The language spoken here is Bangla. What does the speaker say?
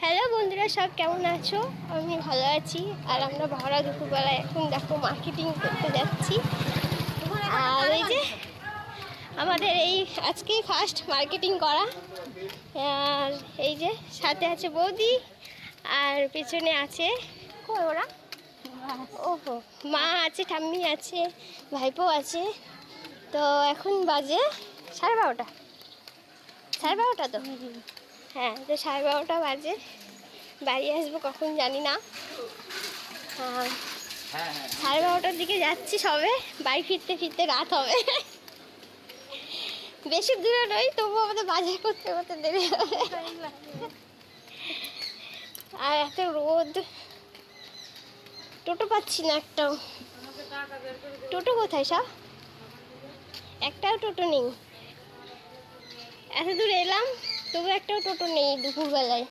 হ্যালো বন্ধুরা, সব কেমন আছো? আমি ভালো আছি। আর আমরা ভরা দুপুরবেলায় এখন দেখো মার্কেটিং করতে যাচ্ছি। আর এই যে আমাদের এই আজকেই ফার্স্ট মার্কেটিং করা। আর এই যে সাথে আছে বৌদি, আর পেছনে আছে কই ওরা, ওহো মা আছে, ঠাম্মি আছে, ভাইপো আছে। তো এখন বাজে 12:30। 12:30 তো, হ্যাঁ। তো 12:30 বাজে। বাড়ি আসবো কখন জানি না। 12:30টার দিকে যাচ্ছি সবে। বাড়ি ফিরতে ফিরতে রাত হবে। বেশি দূরে নই, তবুও আমাদের বাজার করতে করতে দেরি হবে। আর এত রোদ, টোটো পাচ্ছি না একটাও। টোটো কোথায় সব? একটাও টোটো নেই। এত দূর এলাম, তবু একটাও টোটো নেই দুপুরবেলায়।